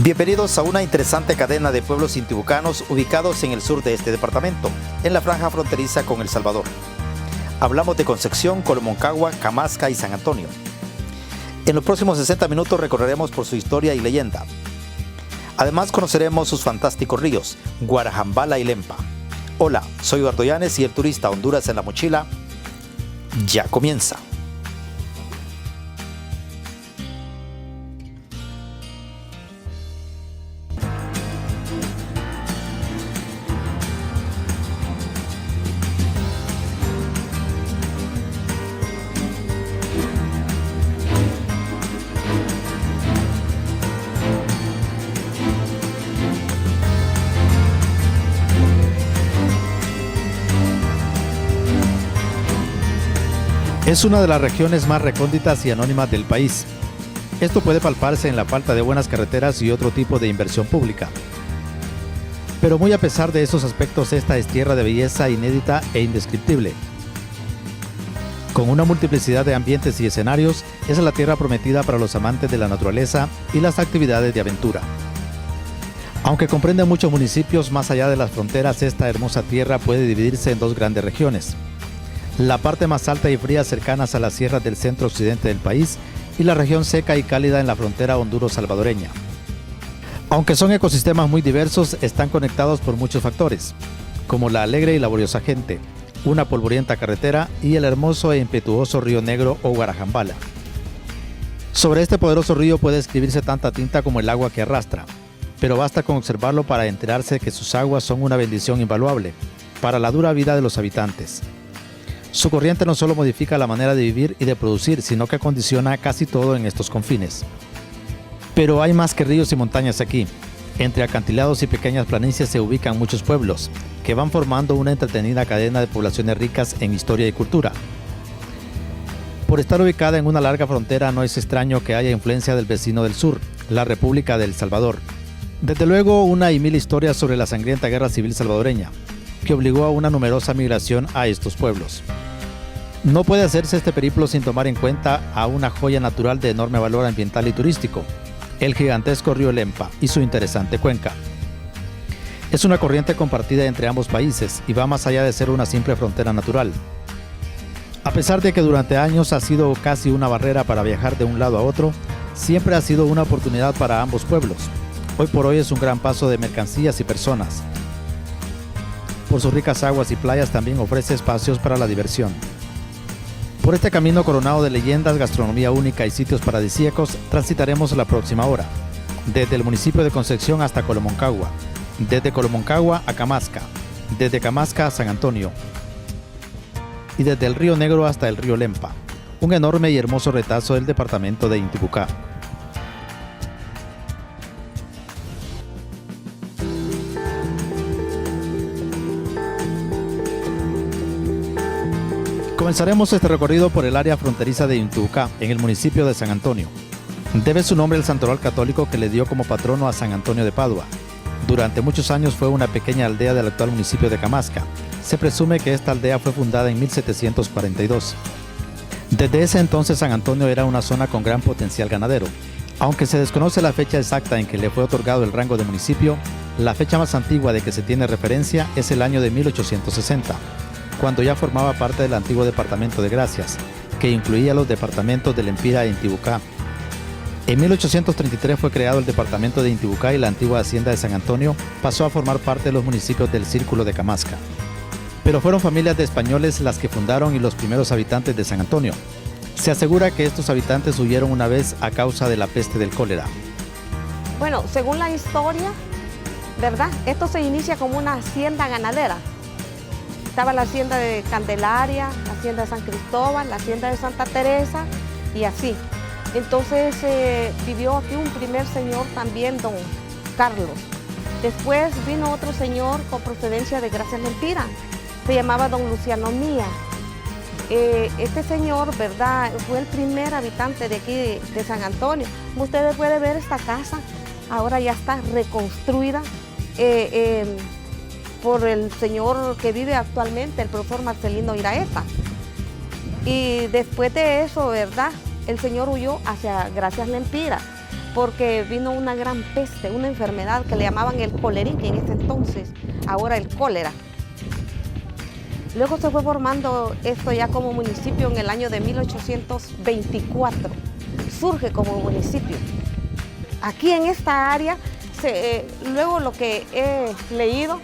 Bienvenidos a una interesante cadena de pueblos intibucanos ubicados en el sur de este departamento, en la franja fronteriza con El Salvador. Hablamos de Concepción, Colomoncagua, Camasca y San Antonio. En los próximos 60 minutos recorreremos por su historia y leyenda. Además conoceremos sus fantásticos ríos, Guarajambala y Lempa. Hola, soy Eduardo Llanes y el turista Honduras en la mochila ya comienza. Es una de las regiones más recónditas y anónimas del país. Esto puede palparse en la falta de buenas carreteras y otro tipo de inversión pública. Pero muy a pesar de esos aspectos, esta es tierra de belleza inédita e indescriptible. Con una multiplicidad de ambientes y escenarios, es la tierra prometida para los amantes de la naturaleza y las actividades de aventura. Aunque comprende muchos municipios más allá de las fronteras, esta hermosa tierra puede dividirse en dos grandes regiones. La parte más alta y fría cercanas a las sierras del centro-occidente del país y la región seca y cálida en la frontera honduro-salvadoreña. Aunque son ecosistemas muy diversos, están conectados por muchos factores, como la alegre y laboriosa gente, una polvorienta carretera y el hermoso e impetuoso río Negro o Guarajambala. Sobre este poderoso río puede escribirse tanta tinta como el agua que arrastra, pero basta con observarlo para enterarse que sus aguas son una bendición invaluable para la dura vida de los habitantes. Su corriente no solo modifica la manera de vivir y de producir, sino que condiciona casi todo en estos confines. Pero hay más que ríos y montañas aquí. Entre acantilados y pequeñas planicies se ubican muchos pueblos, que van formando una entretenida cadena de poblaciones ricas en historia y cultura. Por estar ubicada en una larga frontera, no es extraño que haya influencia del vecino del sur, la República de El Salvador. Desde luego, una y mil historias sobre la sangrienta guerra civil salvadoreña, que obligó a una numerosa migración a estos pueblos. No puede hacerse este periplo sin tomar en cuenta a una joya natural de enorme valor ambiental y turístico, el gigantesco río Lempa y su interesante cuenca. Es una corriente compartida entre ambos países y va más allá de ser una simple frontera natural. A pesar de que durante años ha sido casi una barrera para viajar de un lado a otro, siempre ha sido una oportunidad para ambos pueblos. Hoy por hoy es un gran paso de mercancías y personas. Por sus ricas aguas y playas también ofrece espacios para la diversión. Por este camino coronado de leyendas, gastronomía única y sitios paradisíacos, transitaremos la próxima hora, desde el municipio de Concepción hasta Colomoncagua, desde Colomoncagua a Camasca, desde Camasca a San Antonio, y desde el río Negro hasta el río Lempa, un enorme y hermoso retazo del departamento de Intibucá. Comenzaremos este recorrido por el área fronteriza de Intibucá, en el municipio de San Antonio. Debe su nombre al santoral católico que le dio como patrono a San Antonio de Padua. Durante muchos años fue una pequeña aldea del actual municipio de Camasca. Se presume que esta aldea fue fundada en 1742. Desde ese entonces San Antonio era una zona con gran potencial ganadero. Aunque se desconoce la fecha exacta en que le fue otorgado el rango de municipio, la fecha más antigua de que se tiene referencia es el año de 1860. Cuando ya formaba parte del antiguo departamento de Gracias, que incluía los departamentos de Lempira e Intibucá. En 1833 fue creado el departamento de Intibucá y la antigua hacienda de San Antonio pasó a formar parte de los municipios del Círculo de Camasca. Pero fueron familias de españoles las que fundaron y los primeros habitantes de San Antonio. Se asegura que estos habitantes huyeron una vez a causa de la peste del cólera. Bueno, según la historia, ¿verdad? Esto se inicia como una hacienda ganadera. Estaba la hacienda de Candelaria, la hacienda de San Cristóbal, la hacienda de Santa Teresa y así. Entonces vivió aquí un primer señor también, don Carlos. Después vino otro señor con procedencia de Gracias Lempira, se llamaba don Luciano Mía. Este señor, ¿verdad?, fue el primer habitante de aquí de San Antonio. Como ustedes pueden ver, esta casa ahora ya está reconstruida. Por el señor que vive actualmente, el profesor Marcelino Iraeta. Y después de eso, ¿verdad?, el señor huyó hacia Gracias Lempira. porque vino una gran peste, una enfermedad que le llamaban el colerín en ese entonces, ahora el cólera. Luego se fue formando esto ya como municipio en el año de 1824, surge como municipio. Aquí en esta área, luego lo que he leído,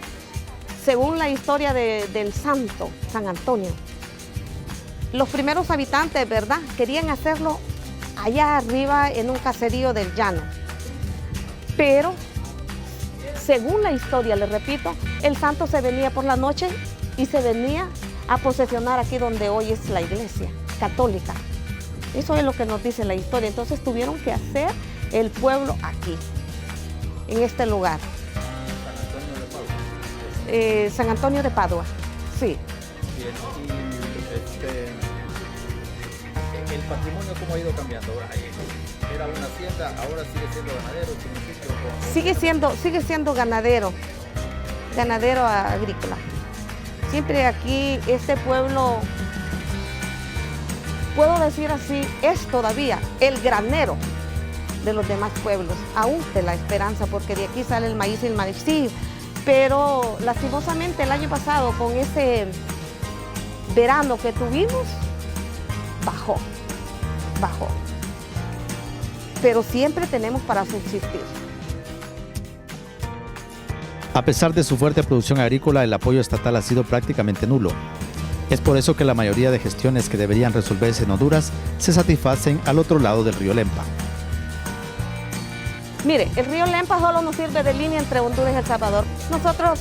según la historia del santo, San Antonio, los primeros habitantes, ¿verdad?, querían hacerlo allá arriba en un caserío del llano. Pero, según la historia, les repito, el santo se venía por la noche y se venía a posesionar aquí donde hoy es la iglesia católica. Eso es lo que nos dice la historia. Entonces tuvieron que hacer el pueblo aquí, en este lugar. San Antonio de Padua, sí. Bien, y el patrimonio, ¿cómo ha ido cambiando? Era una hacienda, ahora sigue siendo ganadero, este municipio. Sigue siendo ganadero agrícola. Siempre aquí este pueblo, puedo decir así, es todavía el granero de los demás pueblos, aún de La Esperanza, porque de aquí sale el maíz y el maicillo. Pero lastimosamente el año pasado, con ese verano que tuvimos, bajó. Pero siempre tenemos para subsistir. A pesar de su fuerte producción agrícola, el apoyo estatal ha sido prácticamente nulo. Es por eso que la mayoría de gestiones que deberían resolverse en Honduras se satisfacen al otro lado del río Lempa. Mire, el río Lempa solo nos sirve de línea entre Honduras y El Salvador. Nosotros,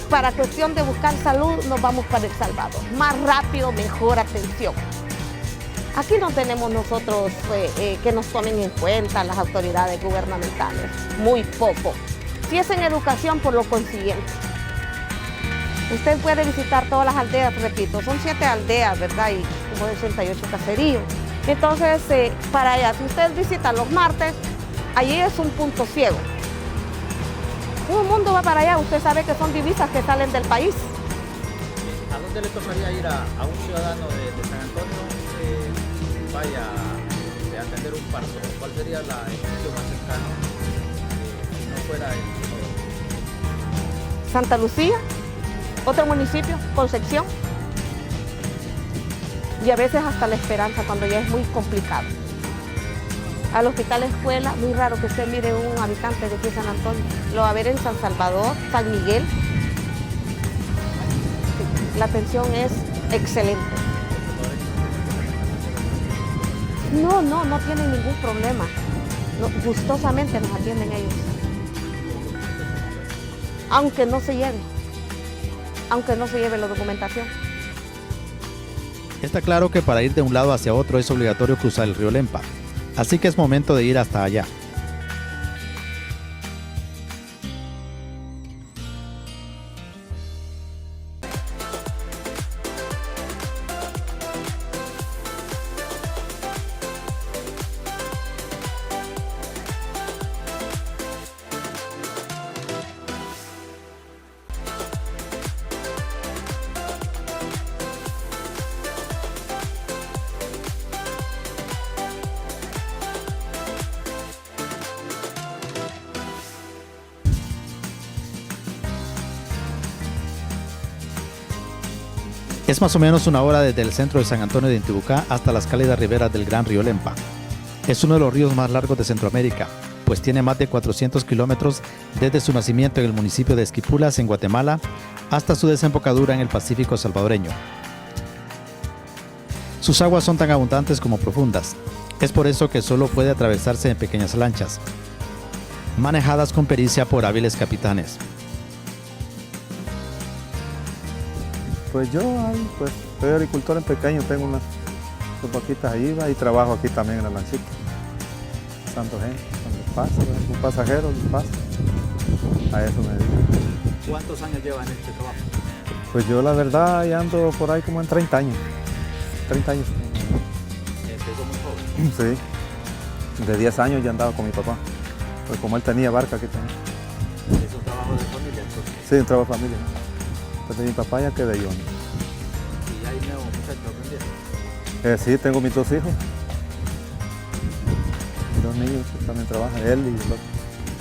para cuestión de buscar salud, nos vamos para El Salvador. Más rápido, mejor atención. Aquí no tenemos nosotros que nos tomen en cuenta las autoridades gubernamentales, muy poco. Si es en educación, por lo consiguiente. Usted puede visitar todas las aldeas, repito, son 7 aldeas, ¿verdad? Y como 68 caseríos. Entonces, para allá, si usted visita los martes, allí es un punto ciego. Todo el mundo va para allá, usted sabe que son divisas que salen del país. ¿A dónde le tocaría ir a un ciudadano de San Antonio que vaya a atender un parto? ¿Cuál sería el sitio más cercano si no fuera el Santa Lucía, otro municipio, Concepción, y a veces hasta La Esperanza cuando ya es muy complicado. Al hospital escuela, muy raro que usted mire un habitante de aquí de San Antonio. Lo va a ver en San Salvador, San Miguel. La atención es excelente. No tienen ningún problema. Gustosamente nos atienden ellos. Aunque no se lleve la documentación. Está claro que para ir de un lado hacia otro es obligatorio cruzar el río Lempa, así que es momento de ir hasta allá. Es más o menos una hora desde el centro de San Antonio de Intibucá hasta las cálidas riberas del gran río Lempa. Es uno de los ríos más largos de Centroamérica, pues tiene más de 400 kilómetros desde su nacimiento en el municipio de Esquipulas, en Guatemala, hasta su desembocadura en el Pacífico salvadoreño. Sus aguas son tan abundantes como profundas. Es por eso que solo puede atravesarse en pequeñas lanchas, manejadas con pericia por hábiles capitanes. Pues yo soy agricultor en pequeño, tengo unas vaquitas ahí y trabajo aquí también en la lanchita. Pasando gente, cuando pasa, un pasajero pasa. A eso me dedico. ¿Cuántos años lleva en este trabajo? Pues yo la verdad ya ando por ahí como en 30 años. 30 años. Empezó muy joven. Sí. De 10 años ya andaba con mi papá. Pues como él tenía barca aquí también. ¿Es un trabajo de familia entonces? Sí, un trabajo de familia. Pues de mi papá ya quedé yo. ¿Y hay nuevos muchachos aprendiendo? Sí, tengo mis 2 hijos. 2 niños que también trabajan, él y el otro.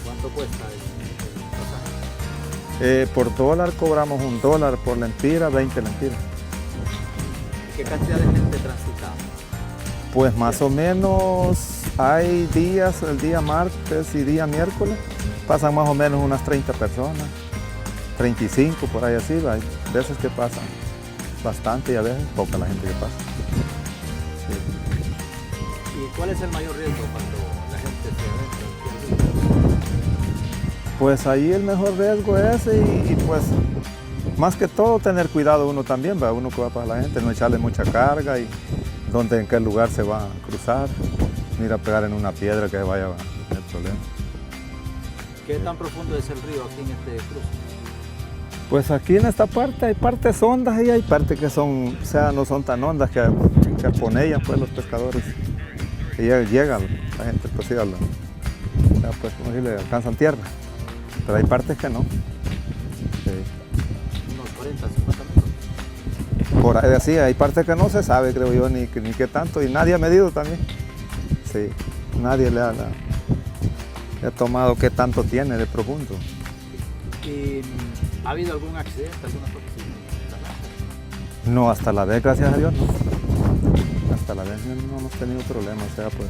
¿Cuánto cuesta el pasaje? Por dólar cobramos $1, por lempira 20 lempiras. ¿Qué cantidad de gente transita? Pues más o menos hay días, el día martes y día miércoles, pasan más o menos unas 30 personas, 35 por ahí así, hay veces que pasan bastante y a veces poca la gente que pasa. Sí. ¿Y cuál es el mayor riesgo cuando la gente se adentra? Pues ahí el mejor riesgo es y pues más que todo tener cuidado uno también, ¿va? Uno que va para la gente, no echarle mucha carga y dónde, en qué lugar se va a cruzar, no ir a pegar en una piedra que vaya a tener problemas. ¿Qué tan profundo es el río aquí en este cruce? Pues aquí en esta parte hay partes hondas y hay partes que son, o sea, no son tan hondas que arponellan pues los pescadores. Y llegan la gente pues sí, o sea, pues como si le alcanzan tierra, pero hay partes que no. Sí. Unos 40, 50 metros. Por ahí así, hay partes que no se sabe, creo yo, ni qué tanto, y nadie ha medido también. Sí, nadie le ha tomado qué tanto tiene de profundo. ¿Y ha habido algún accidente, alguna cosa así? No, hasta la vez, gracias a Dios, no. Hasta la vez no hemos tenido problemas, o sea, pues.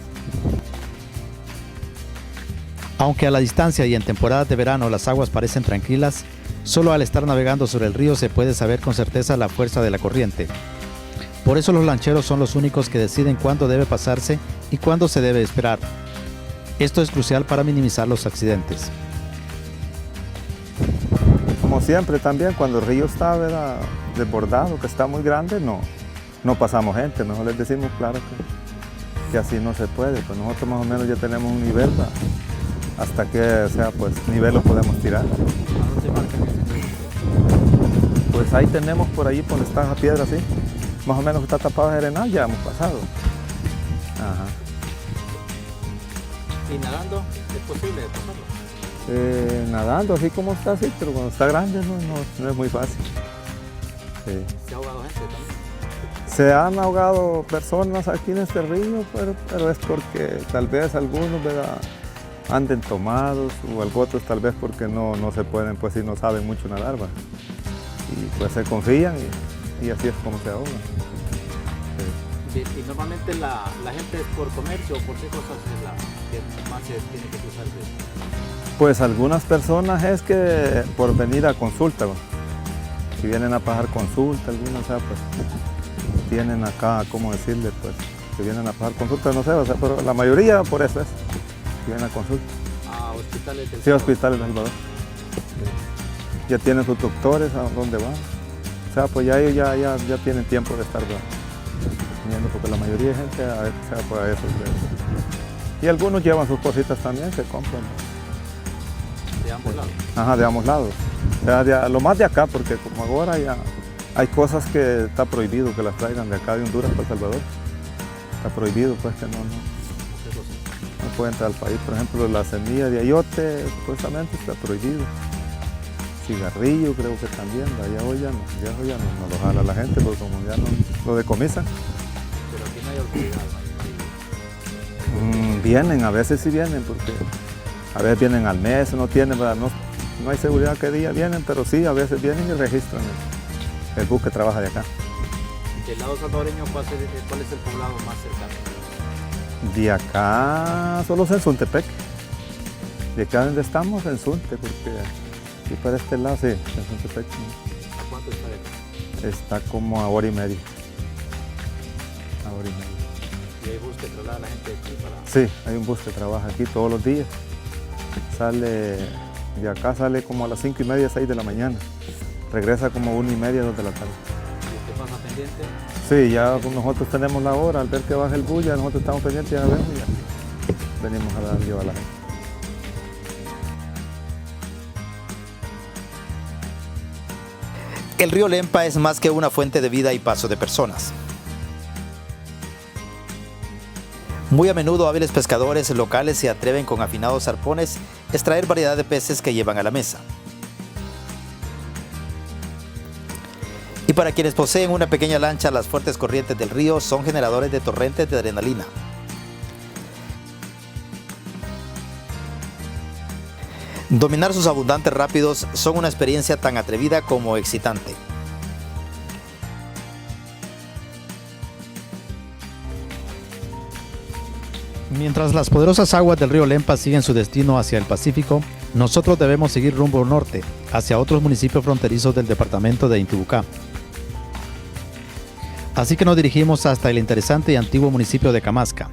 Aunque a la distancia y en temporadas de verano las aguas parecen tranquilas, solo al estar navegando sobre el río se puede saber con certeza la fuerza de la corriente. Por eso los lancheros son los únicos que deciden cuándo debe pasarse y cuándo se debe esperar. Esto es crucial para minimizar los accidentes. Como siempre también, cuando el río está, ¿verdad?, desbordado, que está muy grande, no pasamos gente, mejor les decimos claro que así no se puede, pues nosotros más o menos ya tenemos un nivel, ¿verdad?, hasta que sea pues nivel lo podemos tirar. ¿A dónde marcan ese río? Pues ahí tenemos por ahí, por donde está la piedra así, más o menos está tapado de arenal, ya hemos pasado. Ajá. ¿Y nadando es posible pasarlo? Nadando así como está, sí, pero cuando está grande no es muy fácil. Sí. ¿Se ha ahogado gente también? Se han ahogado personas aquí en este río, pero es porque tal vez algunos, ¿verdad?, anden tomados o otros tal vez porque no se pueden, pues si no saben mucho nadar, ¿verdad? Y pues se confían y así es como se ahogan. Sí. ¿Y normalmente la gente es por comercio o por qué cosas es la que más se tiene que cruzar el río? Pues algunas personas es que por venir a consulta, ¿verdad?, si vienen a pagar consulta, algunos, o sea, pues tienen acá, ¿cómo decirle? Pues que vienen a pagar consulta, no sé, o sea, pero la mayoría por eso es, que vienen a consulta. ¿A hospitales del Sí, Salvador? hospitales de Salvador. Ya tienen sus doctores a dónde van. O sea, pues ya ellos ya tienen tiempo de estar viniendo, porque la mayoría de gente, o sea, pues a eso. Y algunos llevan sus cositas también, se compran. ¿De ambos lados? Ajá, de ambos lados. O sea, lo más de acá, porque como ahora ya hay cosas que está prohibido que las traigan de acá de Honduras para El Salvador. Está prohibido, pues que no puede entrar al país. Por ejemplo, la semilla de ayote supuestamente está prohibido. Cigarrillo creo que también, allá hoy ya no lo jala la gente, porque como ya no lo decomisan. Pero aquí no hay autoridad, ¿no? Vienen, a veces sí vienen, porque a veces vienen al mes, no tienen, ¿verdad? No hay seguridad qué día vienen, pero sí, a veces vienen y registran el bus que trabaja de acá. Del lado salvadoreño, ¿cuál es el poblado más cercano? De acá solo es en Suntepec. De acá donde estamos, en Sunte, porque aquí para este lado, sí, en Suntepec. ¿A cuánto está de acá? Está como a hora y media. A hora y media. ¿Y hay bus que traslada a la gente de aquí para...? Sí, hay un bus que trabaja aquí todos los días. De acá sale como a las 5:30, 6 de la mañana. Regresa como 1:30, 2 de la tarde. ¿Y usted pasa pendiente? Sí, ya nosotros tenemos la hora, al ver que baja el bus, ya nosotros estamos pendientes, ya vemos, ya venimos a llevar a la gente. El río Lempa es más que una fuente de vida y paso de personas. Muy a menudo hábiles pescadores locales se atreven con afinados arpones a extraer variedad de peces que llevan a la mesa. Y para quienes poseen una pequeña lancha, las fuertes corrientes del río son generadores de torrentes de adrenalina. Dominar sus abundantes rápidos son una experiencia tan atrevida como excitante. Mientras las poderosas aguas del río Lempa siguen su destino hacia el Pacífico, nosotros debemos seguir rumbo norte, hacia otros municipios fronterizos del departamento de Intibucá. Así que nos dirigimos hasta el interesante y antiguo municipio de Camasca.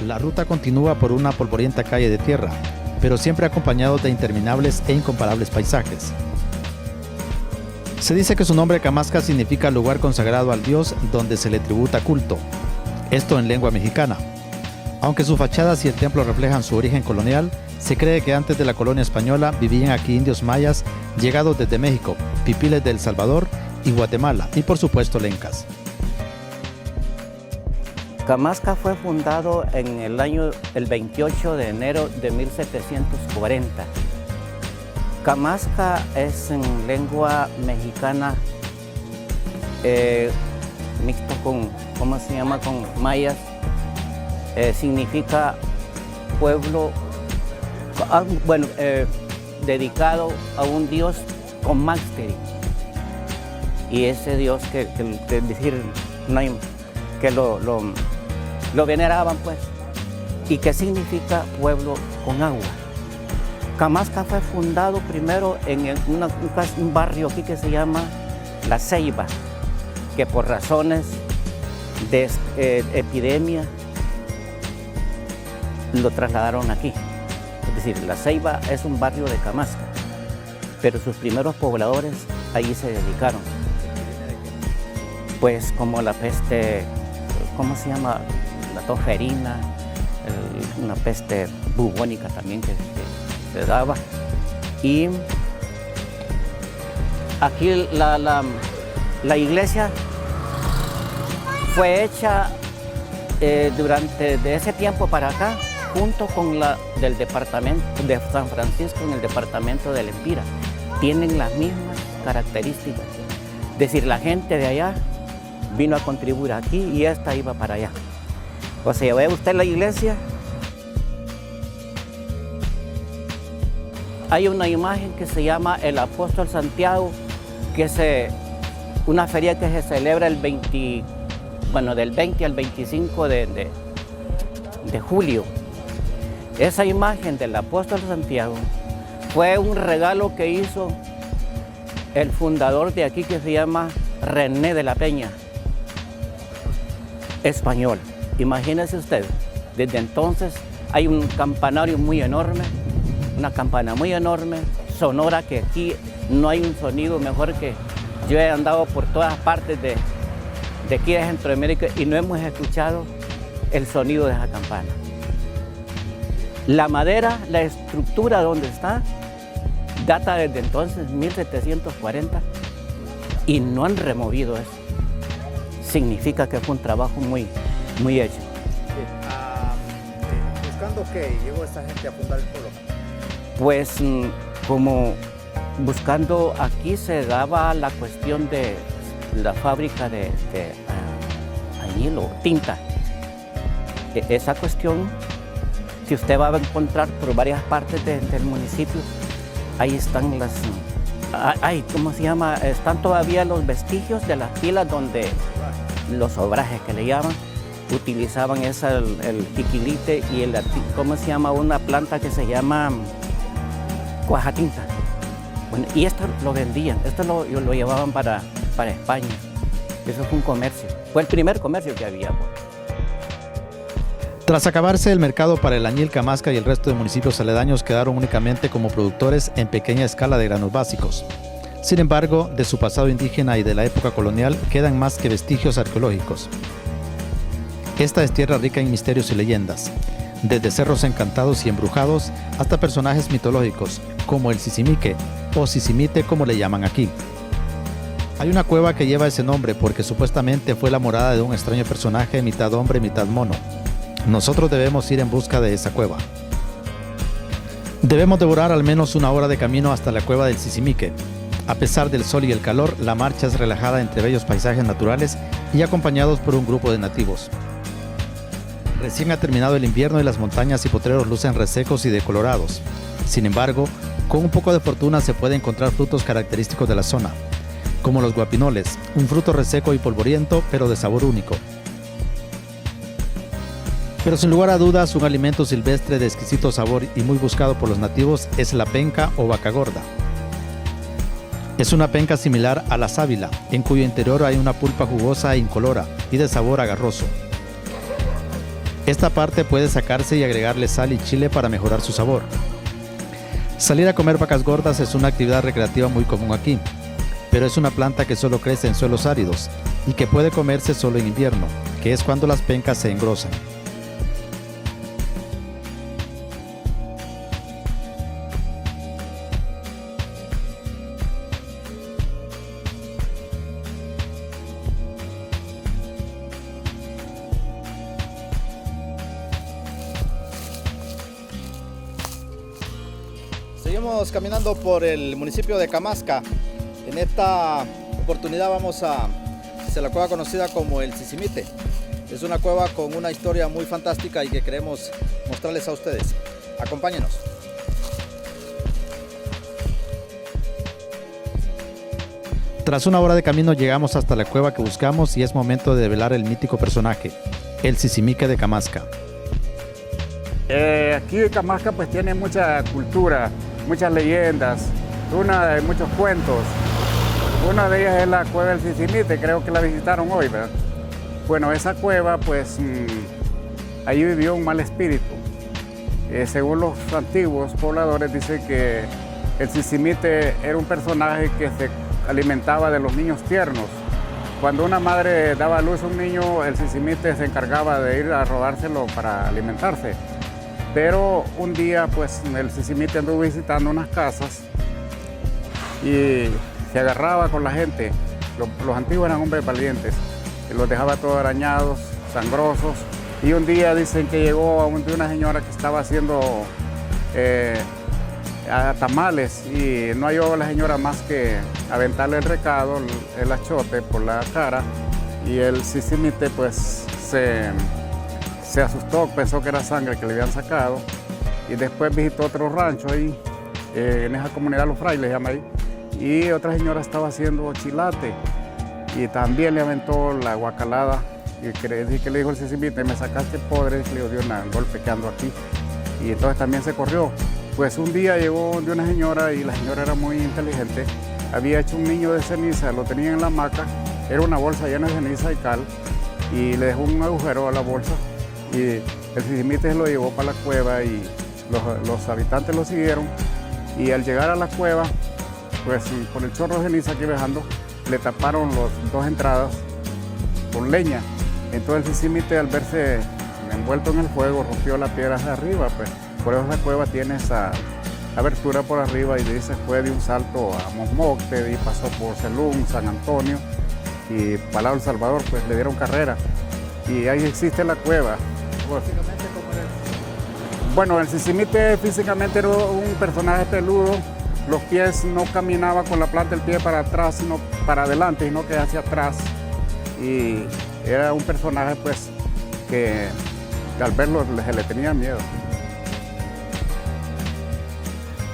La ruta continúa por una polvorienta calle de tierra, pero siempre acompañado de interminables e incomparables paisajes. Se dice que su nombre Camasca significa lugar consagrado al Dios donde se le tributa culto, esto en lengua mexicana. Aunque sus fachadas y el templo reflejan su origen colonial, se cree que antes de la colonia española vivían aquí indios mayas llegados desde México, pipiles de El Salvador y Guatemala y por supuesto lencas. Camasca fue fundado en el 28 de enero de 1740. Camasca es en lengua mexicana mixto con, ¿cómo se llama? Con mayas. Significa pueblo, dedicado a un dios con máxteri. Y ese dios que lo veneraban, pues, y que significa pueblo con agua. Camasca fue fundado primero en un barrio aquí que se llama La Ceiba, que por razones de epidemia lo trasladaron aquí. Es decir, La Ceiba es un barrio de Camasca, pero sus primeros pobladores allí se dedicaron. Pues como la peste, ¿cómo se llama? La toferina, una peste bubónica también que se daba. Y aquí la iglesia fue hecha de ese tiempo para acá, junto con la del departamento de San Francisco en el departamento de Lempira. Tienen las mismas características. Es decir, la gente de allá vino a contribuir aquí y esta iba para allá. O sea, ve usted la iglesia, hay una imagen que se llama el Apóstol Santiago, que es una feria que se celebra del 20 al 25 de julio. Esa imagen del Apóstol Santiago fue un regalo que hizo el fundador de aquí, que se llama René de la Peña, español. Imagínese usted, desde entonces hay un campanario muy enorme, una campana muy enorme, sonora, que aquí no hay un sonido mejor que... Yo he andado por todas partes de aquí de Centroamérica y no hemos escuchado el sonido de esa campana. La madera, la estructura donde está, data desde entonces, 1740, y no han removido eso. Significa que fue un trabajo muy hecho. ¿Buscando qué llegó esta gente a fundar el pueblo? Pues como buscando, aquí se daba la cuestión de la fábrica de añil o tinta. Esa cuestión, si usted va a encontrar por varias partes del municipio, ahí están las... ¿cómo se llama? Están todavía los vestigios de las pilas donde los obrajes que le llaman, utilizaban el tiquilite y ¿cómo se llama? Una planta que se llama cuajatinta. Bueno, y esto lo vendían, esto lo llevaban para España. Eso fue un comercio, fue el primer comercio que había. Tras acabarse el mercado para el añil, Camasca y el resto de municipios aledaños quedaron únicamente como productores en pequeña escala de granos básicos. Sin embargo, de su pasado indígena y de la época colonial quedan más que vestigios arqueológicos. Esta es tierra rica en misterios y leyendas, desde cerros encantados y embrujados hasta personajes mitológicos como el Sisimique o Sisimite como le llaman aquí. Hay una cueva que lleva ese nombre porque supuestamente fue la morada de un extraño personaje mitad hombre, mitad mono. Nosotros debemos ir en busca de esa cueva. Debemos devorar al menos 1 hora de camino hasta la cueva del Sisimique. A pesar del sol y el calor, la marcha es relajada entre bellos paisajes naturales y acompañados por un grupo de nativos. Recién ha terminado el invierno y las montañas y potreros lucen resecos y decolorados. Sin embargo, con un poco de fortuna se puede encontrar frutos característicos de la zona, como los guapinoles, un fruto reseco y polvoriento, pero de sabor único. Pero sin lugar a dudas, un alimento silvestre de exquisito sabor y muy buscado por los nativos es la penca o vaca gorda. Es una penca similar a la sábila, en cuyo interior hay una pulpa jugosa e incolora y de sabor agarroso. Esta parte puede sacarse y agregarle sal y chile para mejorar su sabor. Salir a comer vacas gordas es una actividad recreativa muy común aquí, pero es una planta que solo crece en suelos áridos y que puede comerse solo en invierno, que es cuando las pencas se engrosan. Seguimos caminando por el municipio de Camasca. En esta oportunidad vamos hacia la cueva conocida como el Sisimite. Es una cueva con una historia muy fantástica y que queremos mostrarles a ustedes. Acompáñenos. Tras 1 hora de camino llegamos hasta la cueva que buscamos y es momento de develar el mítico personaje, el Sisimique de Camasca. Aquí Camasca pues tiene mucha cultura, muchas leyendas, de muchos cuentos. Una de ellas es la cueva del Sisimite, creo que la visitaron hoy, ¿verdad? Bueno, esa cueva pues allí vivió un mal espíritu. Según los antiguos pobladores dicen que el Sisimite era un personaje que se alimentaba de los niños tiernos. Cuando una madre daba a luz a un niño, el Sisimite se encargaba de ir a robárselo para alimentarse. Pero un día pues el Sisimite anduvo visitando unas casas y se agarraba con la gente. Los antiguos eran hombres valientes, los dejaba todos arañados, sangrosos. Y un día dicen que llegó a una señora que estaba haciendo tamales y no halló a la señora más que aventarle el recado, el achote por la cara, y el Sisimite pues se asustó, pensó que era sangre que le habían sacado, y después visitó otro rancho ahí, en esa comunidad Los Frailes, llama ahí, y otra señora estaba haciendo chilate y también le aventó la guacalada y que le dijo el Sisimite, me sacaste podre, le dio un golpe que ando aquí, y entonces también se corrió. Pues un día llegó de una señora y la señora era muy inteligente, había hecho un niño de ceniza, lo tenía en la hamaca, era una bolsa llena de ceniza y cal, y le dejó un agujero a la bolsa. Y el Sisimite se lo llevó para la cueva y los habitantes lo siguieron, y al llegar a la cueva, pues con el chorro de ceniza aquí bajando, le taparon las 2 entradas con leña. Entonces el Sisimite, al verse envuelto en el fuego, rompió la piedra hacia arriba, pues por eso la cueva tiene esa abertura por arriba, y de ahí se fue de un salto a Mosmocte, y pasó por Celún, San Antonio y Palau El Salvador, pues le dieron carrera y ahí existe la cueva. Físicamente, ¿cómo era el? Bueno, el Sisimite físicamente era un personaje peludo, los pies no caminaba con la planta del pie para atrás, sino para adelante, sino que hacia atrás, y era un personaje pues que al verlo se le tenía miedo.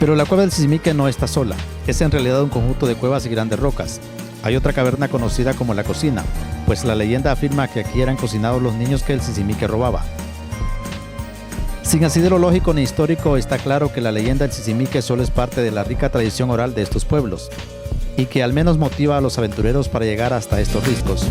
Pero la cueva del Sisimique no está sola, es en realidad un conjunto de cuevas y grandes rocas. Hay otra caverna conocida como la cocina, pues la leyenda afirma que aquí eran cocinados los niños que el Sisimique robaba. Sin asidero lógico ni histórico, está claro que la leyenda del Sisimique solo es parte de la rica tradición oral de estos pueblos, y que al menos motiva a los aventureros para llegar hasta estos riscos.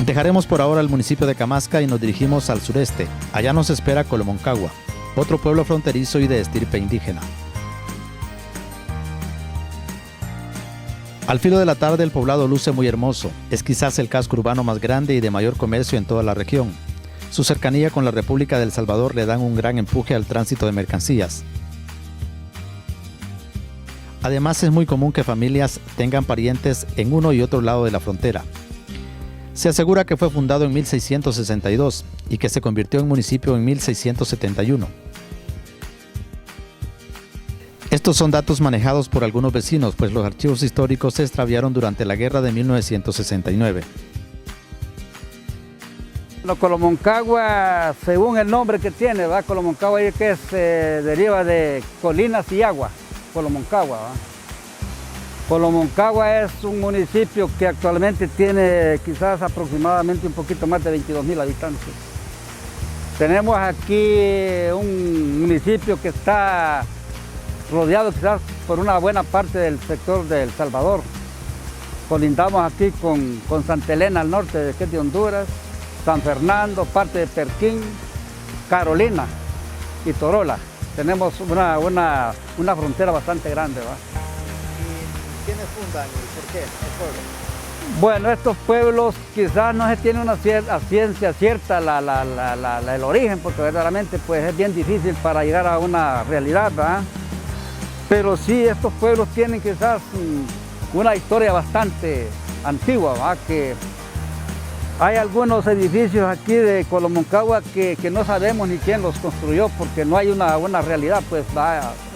Dejaremos por ahora el municipio de Camasca y nos dirigimos al sureste. Allá nos espera Colomoncagua, otro pueblo fronterizo y de estirpe indígena. Al filo de la tarde el poblado luce muy hermoso. Es quizás el casco urbano más grande y de mayor comercio en toda la región. Su cercanía con la República de El Salvador le dan un gran empuje al tránsito de mercancías. Además es muy común que familias tengan parientes en uno y otro lado de la frontera. Se asegura que fue fundado en 1662 y que se convirtió en municipio en 1671. Estos son datos manejados por algunos vecinos, pues los archivos históricos se extraviaron durante la guerra de 1969. Colomoncagua, según el nombre que tiene, ¿va? Colomoncagua es que deriva de colinas y agua, Colomoncagua. ¿Va? Colomoncagua es un municipio que actualmente tiene quizás aproximadamente un poquito más de 22,000 habitantes. Tenemos aquí un municipio que está rodeado quizás por una buena parte del sector de El Salvador. Colindamos aquí con Santa Elena al norte, que es de Honduras, San Fernando, parte de Perquín, Carolina y Torola. Tenemos una frontera bastante grande. ¿Va? ¿Y quiénes fundan y por qué el pueblo? Bueno, estos pueblos quizás no se tiene una ciencia cierta el origen, porque verdaderamente pues, es bien difícil para llegar a una realidad, ¿verdad? Pero sí, estos pueblos tienen quizás una historia bastante antigua, ¿verdad? Que hay algunos edificios aquí de Colomoncagua que no sabemos ni quién los construyó, porque no hay una realidad pues,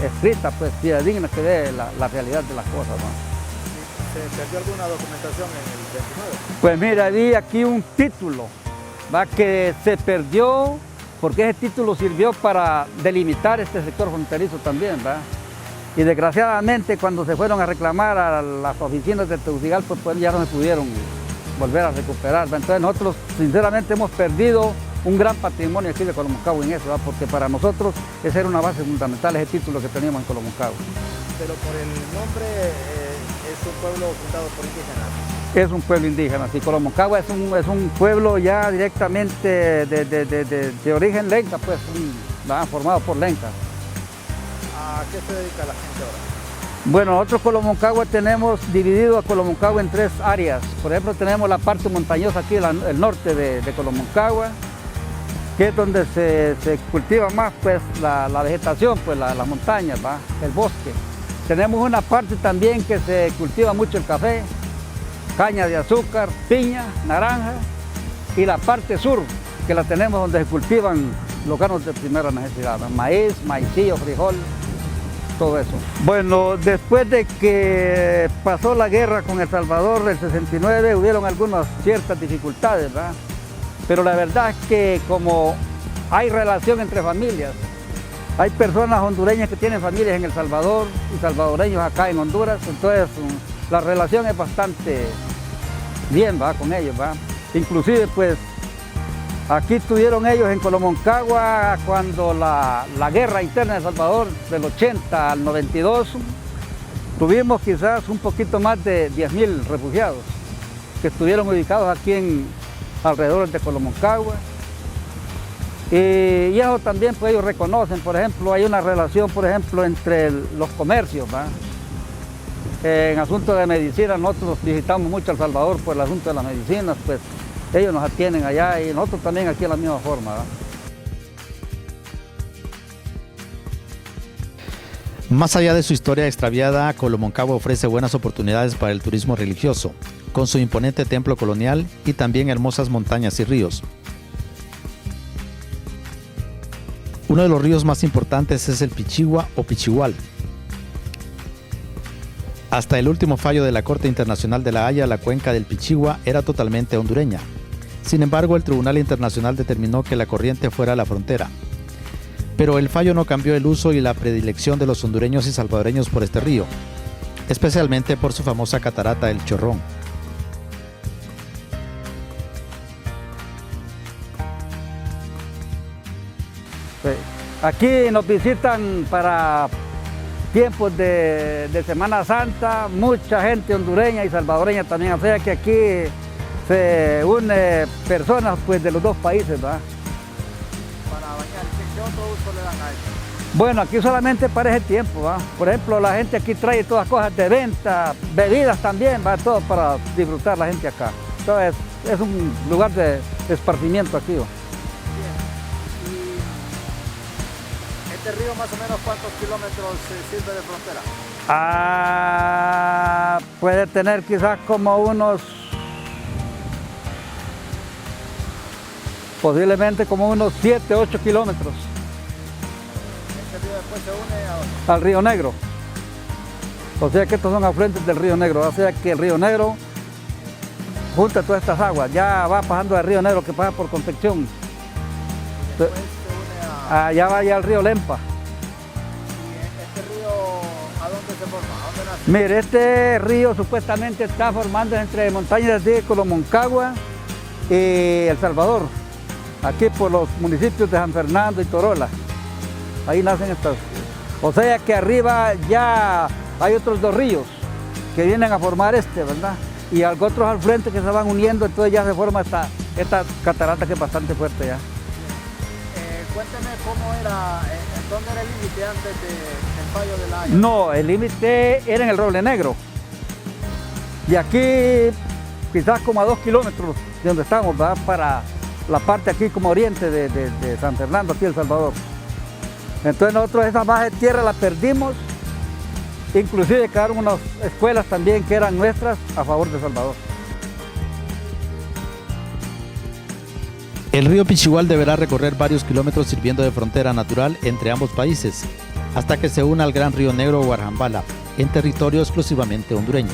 escrita, pues, fidedigna que dé la realidad de las cosas, ¿no? ¿Se perdió alguna documentación en el 29? Pues mira, vi aquí un título, ¿va? Que se perdió porque ese título sirvió para delimitar este sector fronterizo también, ¿va? Y desgraciadamente cuando se fueron a reclamar a las oficinas de Tegucigalpa, pues ya no se pudieron volver a recuperar, ¿va? Entonces nosotros sinceramente hemos perdido un gran patrimonio aquí de Colomoncagua en eso, ¿va? Porque para nosotros esa era una base fundamental, ese título que teníamos en Colomoncagua. Pero por el nombre es un pueblo fundado por indígenas. Es un pueblo indígena, sí. Colomoncagua es un pueblo ya directamente de origen lenca, pues, formado por lencas. ¿A qué se dedica la gente ahora? Bueno, nosotros Colomoncagua tenemos dividido a Colomoncagua en 3 áreas. Por ejemplo, tenemos la parte montañosa aquí, el norte de Colomoncagua, que es donde se cultiva más pues, la vegetación, pues, las montañas, ¿va? El bosque. Tenemos una parte también que se cultiva mucho el café, caña de azúcar, piña, naranja, y la parte sur, que la tenemos donde se cultivan los granos de primera necesidad, ¿no? Maíz, maicillo, frijol, todo eso. Bueno, después de que pasó la guerra con El Salvador del 69, hubieron algunas ciertas dificultades, ¿verdad? Pero la verdad es que como hay relación entre familias, hay personas hondureñas que tienen familias en El Salvador y salvadoreños acá en Honduras, entonces la relación es bastante bien, ¿va? Con ellos, ¿va? Inclusive pues aquí estuvieron ellos en Colomoncagua cuando la guerra interna de El Salvador del 80 al 92, tuvimos quizás un poquito más de 10,000 refugiados que estuvieron ubicados aquí alrededor de Colomoncagua. Y eso también pues ellos reconocen, por ejemplo, hay una relación, por ejemplo, entre los comercios, ¿va? En asuntos de medicina, nosotros visitamos mucho El Salvador por el asunto de las medicinas, pues ellos nos atienden allá y nosotros también aquí de la misma forma, ¿va? Más allá de su historia extraviada, Colomoncagua ofrece buenas oportunidades para el turismo religioso, con su imponente templo colonial y también hermosas montañas y ríos. Uno de los ríos más importantes es el Pichigua o Pichigual. Hasta el último fallo de la Corte Internacional de La Haya, la cuenca del Pichigua era totalmente hondureña. Sin embargo, el Tribunal Internacional determinó que la corriente fuera la frontera. Pero el fallo no cambió el uso y la predilección de los hondureños y salvadoreños por este río, especialmente por su famosa catarata El Chorrón. Aquí nos visitan para tiempos de Semana Santa, mucha gente hondureña y salvadoreña también, o sea que aquí se une personas pues, de los dos países, ¿verdad? Para bañar, ¿qué otro uso le dan a eso? Bueno, aquí solamente para ese tiempo, ¿va? Por ejemplo, la gente aquí trae todas cosas de venta, bebidas también, va todo para disfrutar la gente acá. Entonces, es un lugar de esparcimiento aquí, ¿va? Bien. ¿Y este río más o menos cuántos kilómetros sirve de frontera? Puede tener quizás como unos, posiblemente como unos 7, 8 kilómetros. ¿Este río después se une al Río Negro. O sea que estos son afluentes del Río Negro. O sea que el Río Negro junta todas estas aguas. Ya va pasando del Río Negro que pasa por Concepción. después se une a... Allá va ya el Río Lempa. ¿Y este río a dónde se forma? ¿A dónde nace? Mire, este río supuestamente está formando entre montañas de Colomoncagua y El Salvador. Aquí por los municipios de San Fernando y Torola. Ahí nacen estas. O sea que arriba ya hay otros dos ríos que vienen a formar este, ¿verdad? Y otros al frente que se van uniendo, entonces ya se forma esta catarata que es bastante fuerte ya. Cuénteme cómo era, dónde era el límite antes del fallo de La Haya. No, el límite era en el Roble Negro. Y aquí, quizás como a 2 kilómetros de donde estamos, ¿verdad? Para la parte aquí como oriente de San Fernando, aquí El Salvador. Entonces nosotros esa baja de tierra la perdimos, inclusive quedaron unas escuelas también que eran nuestras a favor de El Salvador. El río Pichihual deberá recorrer varios kilómetros sirviendo de frontera natural entre ambos países, hasta que se una al Gran Río Negro o Guarjambala, en territorio exclusivamente hondureño.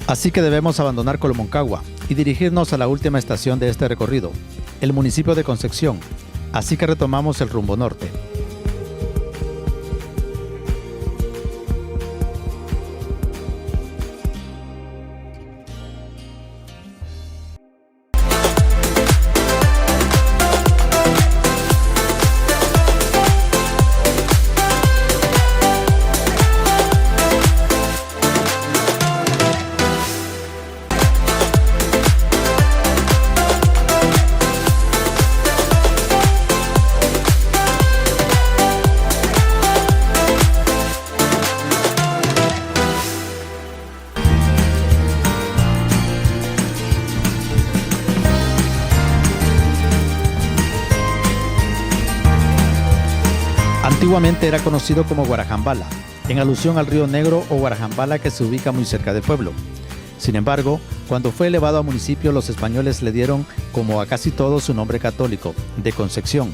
Así que debemos abandonar Colomoncagua y dirigirnos a la última estación de este recorrido, el municipio de Concepción, así que retomamos el rumbo norte. Antiguamente era conocido como Guarajambala, en alusión al río Negro o Guarajambala que se ubica muy cerca del pueblo. Sin embargo, cuando fue elevado a municipio, los españoles le dieron, como a casi todo, su nombre católico, de Concepción.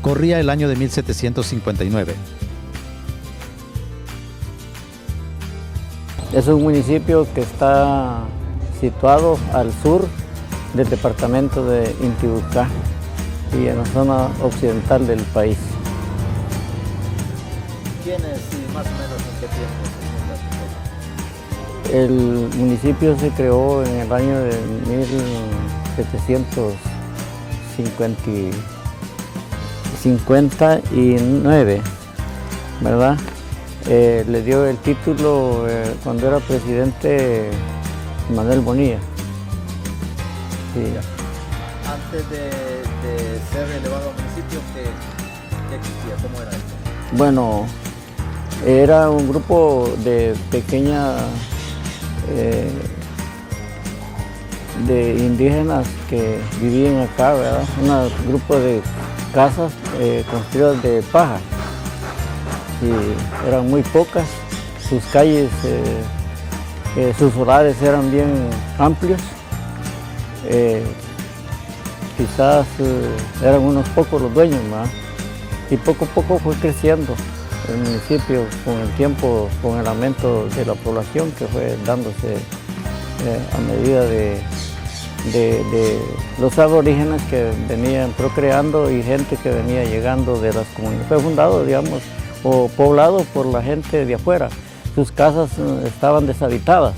Corría el año de 1759. Es un municipio que está situado al sur del departamento de Intibucá y en la zona occidental del país. ¿Quiénes y más o menos en qué tiempo se funda su pueblo? El municipio se creó en el año de 1759, ¿verdad? Le dio el título cuando era presidente Manuel Bonilla. Sí. Antes de ser elevado a municipio, ¿qué existía? ¿Cómo era esto? Bueno, era un grupo de pequeña de indígenas que vivían acá, ¿verdad? Un grupo de casas construidas de paja. Y eran muy pocas, sus calles, sus solares eran bien amplios. Quizás eran unos pocos los dueños, ¿verdad? Y poco a poco fue creciendo el municipio con el tiempo, con el aumento de la población que fue dándose a medida de los aborígenes que venían procreando y gente que venía llegando de las comunidades. Fue fundado, digamos, o poblado por la gente de afuera. Sus casas estaban deshabitadas,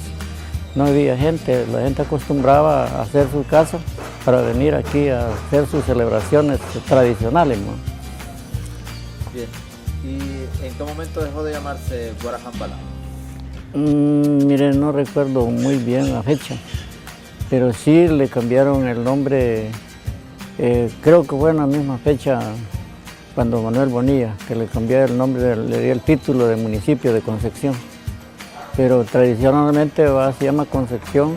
no había gente, la gente acostumbraba a hacer su casa para venir aquí a hacer sus celebraciones tradicionales, ¿no? Bien. ¿Y en qué momento dejó de llamarse Guarajambala? Mire, no recuerdo muy bien la fecha, pero sí le cambiaron el nombre, creo que fue en la misma fecha cuando Manuel Bonilla, que le cambió el nombre, le dio el título de municipio de Concepción. Pero tradicionalmente se llama Concepción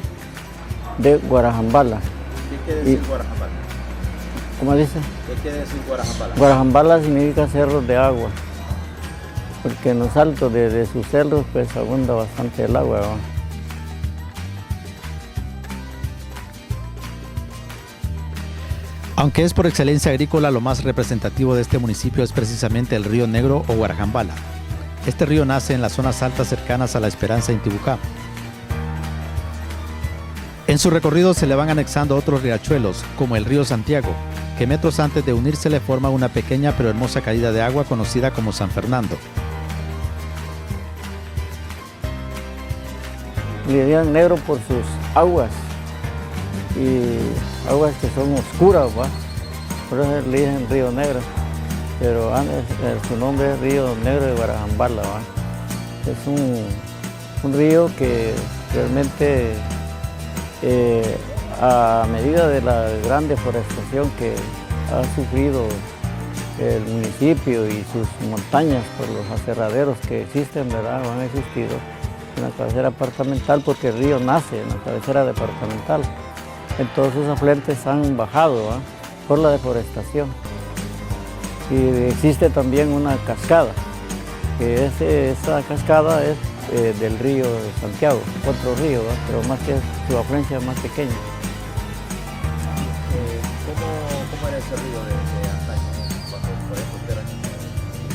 de Guarajambala. ¿Qué quiere decir Guarajambala? ¿Cómo dice? ¿Qué quiere decir Guarajambala? Guarajambala significa cerros de agua, porque en los altos de sus cerros pues abunda bastante el agua, ¿no? Aunque es por excelencia agrícola, lo más representativo de este municipio es precisamente el río Negro o Guarajambala. Este río nace en las zonas altas cercanas a La Esperanza, Intibucá. En su recorrido se le van anexando otros riachuelos, como el río Santiago, que metros antes de unirse le forma una pequeña pero hermosa caída de agua conocida como San Fernando. Le llaman negro por sus aguas, y aguas que son oscuras, ¿va? Por eso le dicen Río Negro, pero antes, su nombre es Río Negro de Guarajambala, ¿va? Es un río que realmente a medida de la gran deforestación que ha sufrido el municipio y sus montañas por los aserraderos que existen, ¿verdad? O han existido en la cabecera departamental, porque el río nace en la cabecera departamental. Entonces sus afluentes han bajado, ¿eh? Por la deforestación. Y existe también una cascada, que esa cascada es del río Santiago, otro río, ¿eh? Pero más que su afluencia es más pequeña. ¿Cómo era ese río de antaño, cuando por ejemplo era niño?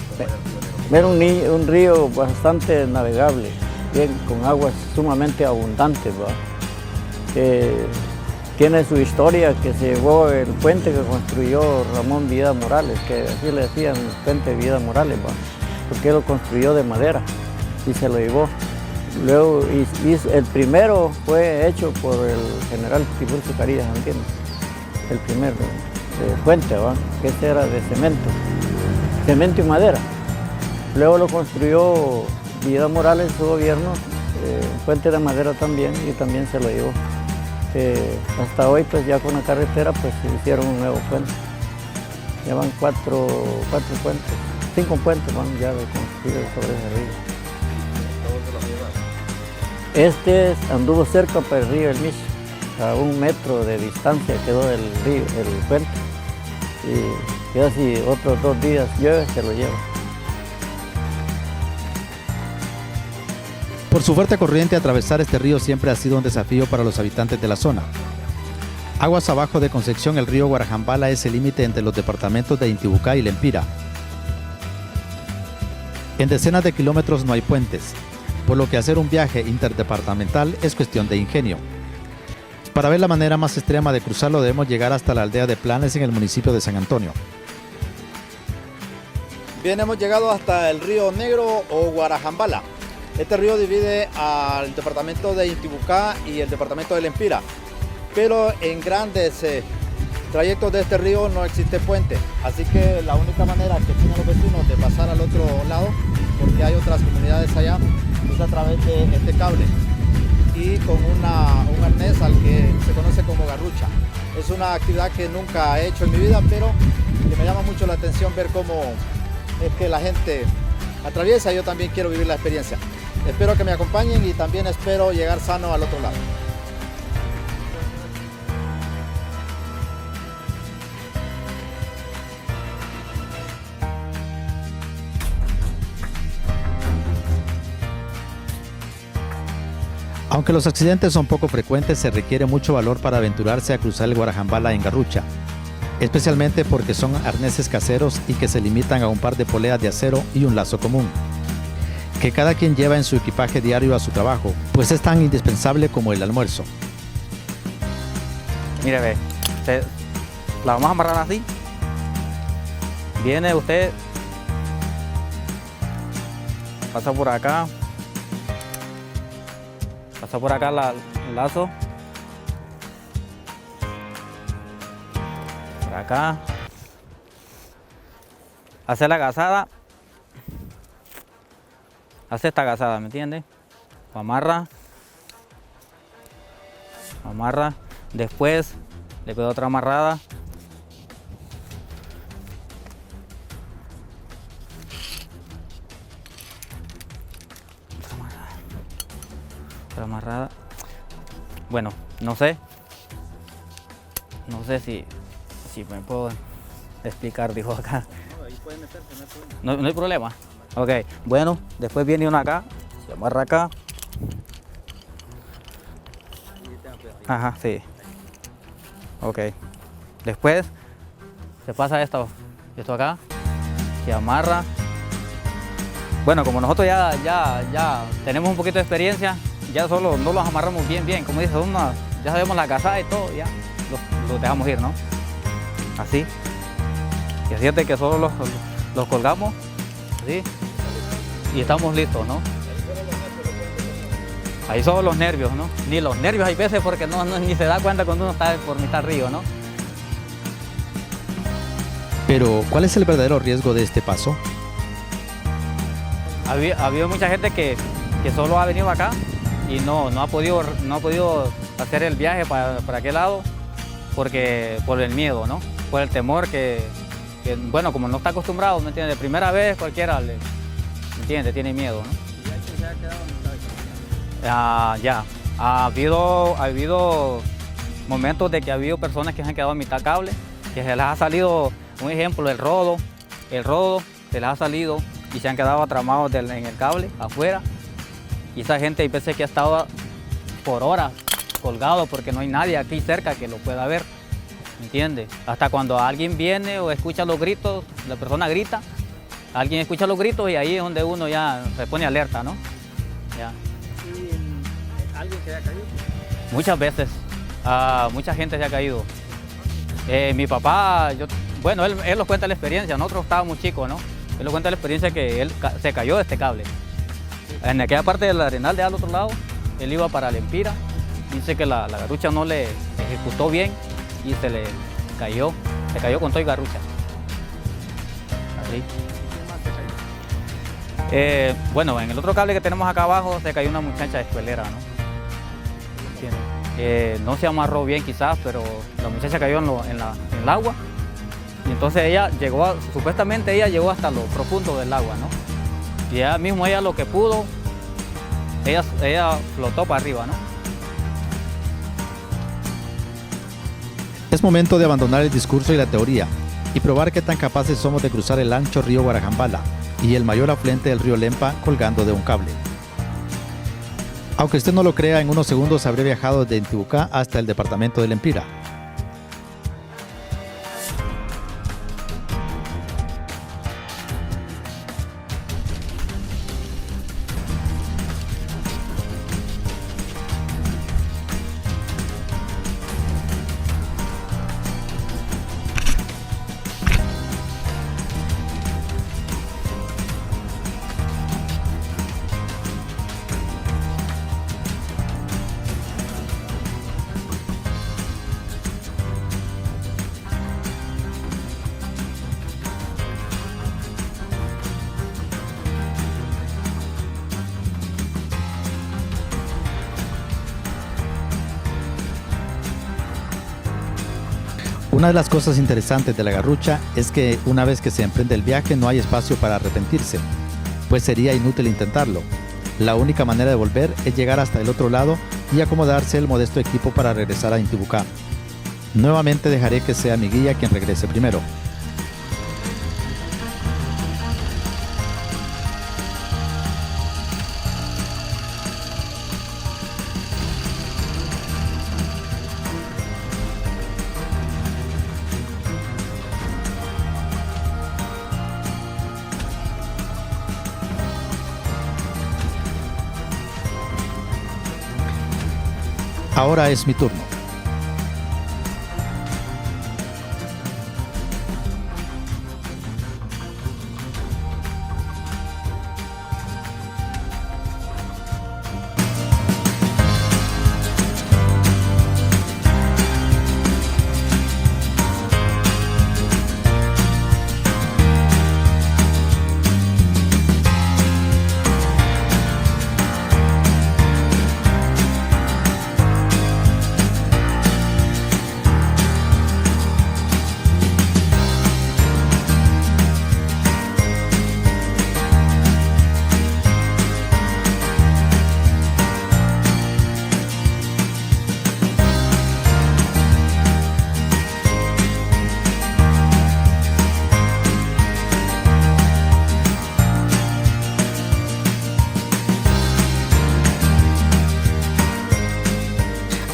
¿Cómo era el río Negro? Era un río bastante navegable, bien, con aguas sumamente abundantes, ¿va? Tiene su historia, que se llevó el puente que construyó Ramón Vida Morales, que así le decían el puente Vida Morales, ¿va? Porque él lo construyó de madera y se lo llevó. Luego, el primero fue hecho por el general Tiburcio Carillas, ¿entiendes? El primer puente, ¿va? Que ese era de cemento y madera. Luego lo construyó Vida Morales, su gobierno, un puente de madera también, y también se lo llevó. Hasta hoy, pues ya con la carretera, pues hicieron un nuevo puente. Llevan cuatro puentes, 5 puentes van ya de construir sobre ese río. Este anduvo cerca para el río El Mich, a 1 metro de distancia quedó el río, el puente. Y ya si otros 2 días llueve, se lo lleva. Por su fuerte corriente, atravesar este río siempre ha sido un desafío para los habitantes de la zona. Aguas abajo de Concepción, el río Guarajambala es el límite entre los departamentos de Intibucá y Lempira. En decenas de kilómetros no hay puentes, por lo que hacer un viaje interdepartamental es cuestión de ingenio. Para ver la manera más extrema de cruzarlo, debemos llegar hasta la aldea de Planes en el municipio de San Antonio. Bien, hemos llegado hasta el río Negro o Guarajambala. Este río divide al departamento de Intibucá y el departamento de Lempira, pero en grandes trayectos de este río no existe puente, así que la única manera que tienen los vecinos de pasar al otro lado, porque hay otras comunidades allá, es a través de este cable y con un arnés al que se conoce como garrucha. Es una actividad que nunca he hecho en mi vida, pero que me llama mucho la atención ver cómo es que la gente atraviesa. Yo también quiero vivir la experiencia. Espero que me acompañen y también espero llegar sano al otro lado. Aunque los accidentes son poco frecuentes, se requiere mucho valor para aventurarse a cruzar el Guarajambala en garrucha, especialmente porque son arneses caseros y que se limitan a un par de poleas de acero y un lazo común, que cada quien lleva en su equipaje diario a su trabajo, pues es tan indispensable como el almuerzo. Mire, ve, la vamos a amarrar así. Viene usted, pasa por acá el lazo, por acá, hace la gasada, hace esta gasada, ¿me entiende? amarra, después le pego otra amarrada. Otra amarrada. Bueno, no sé si me puedo explicar, dijo acá. No, ahí puede meterse, no hay problema. No hay problema. Ok, bueno, después viene una acá, se amarra acá. Ajá, sí. Ok. Después se pasa esto acá, se amarra. Bueno, como nosotros ya tenemos un poquito de experiencia, ya solo no los amarramos bien, como dice uno, ya sabemos la cazada y todo, ya los dejamos ir, ¿no? Así. Y así es de que solo los colgamos, así, y estamos listos, ¿no? Ahí solo los nervios, ¿no? Ni los nervios hay veces porque ni se da cuenta cuando uno está por mitad río, ¿no? Pero, ¿cuál es el verdadero riesgo de este paso? Ha habido mucha gente que solo ha venido acá y no ha podido hacer el viaje para aquel lado por el miedo, ¿no? Por el temor que, bueno, como no está acostumbrado, ¿me entiendes? De primera vez cualquiera, ¿me entiendes? Tiene miedo, ¿no? ¿Y ya que se ha quedado en mitad de camino? Ya, ha habido momentos de que ha habido personas que se han quedado a mitad cable, que se les ha salido, un ejemplo, el rodo se les ha salido y se han quedado atramados en el cable afuera. Y esa gente hay veces que ha estado por horas colgado porque no hay nadie aquí cerca que lo pueda ver, ¿me entiendes? Hasta cuando alguien viene o escucha los gritos, la persona grita, alguien escucha los gritos y ahí es donde uno ya se pone alerta, ¿no? Ya. ¿Y alguien que haya caído? Muchas veces, mucha gente se ha caído. Mi papá, bueno, él nos cuenta la experiencia, nosotros estábamos chicos, ¿no? Él nos cuenta la experiencia que él se cayó de este cable. En aquella parte del arenal de al otro lado, él iba para la Empira, dice que la garrucha no le ejecutó bien y se le cayó, con todo y garrucha. Así. Bueno, en el otro cable que tenemos acá abajo se cayó una muchacha escuelera, ¿no? No se amarró bien quizás, pero la muchacha cayó en el agua y entonces ella supuestamente ella llegó hasta lo profundo del agua, ¿no? Y ella mismo, ella lo que pudo, ella flotó para arriba, ¿no? Es momento de abandonar el discurso y la teoría y probar qué tan capaces somos de cruzar el ancho río Guarajambala y el mayor afluente del río Lempa colgando de un cable. Aunque usted no lo crea, en unos segundos habré viajado desde Intibucá hasta el departamento del Empira. Una de las cosas interesantes de la garrucha es que una vez que se emprende el viaje no hay espacio para arrepentirse, pues sería inútil intentarlo. La única manera de volver es llegar hasta el otro lado y acomodarse el modesto equipo para regresar a Intibucá. Nuevamente dejaré que sea mi guía quien regrese primero. Ahora es mi turno.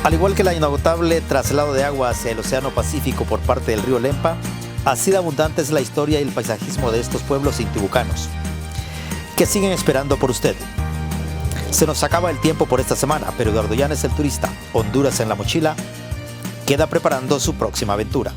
Al igual que el inagotable traslado de agua hacia el Océano Pacífico por parte del río Lempa, así de abundante es la historia y el paisajismo de estos pueblos intibucanos, que siguen esperando por usted. Se nos acaba el tiempo por esta semana, pero Eduardo Llanes, el turista, Honduras en la mochila, queda preparando su próxima aventura.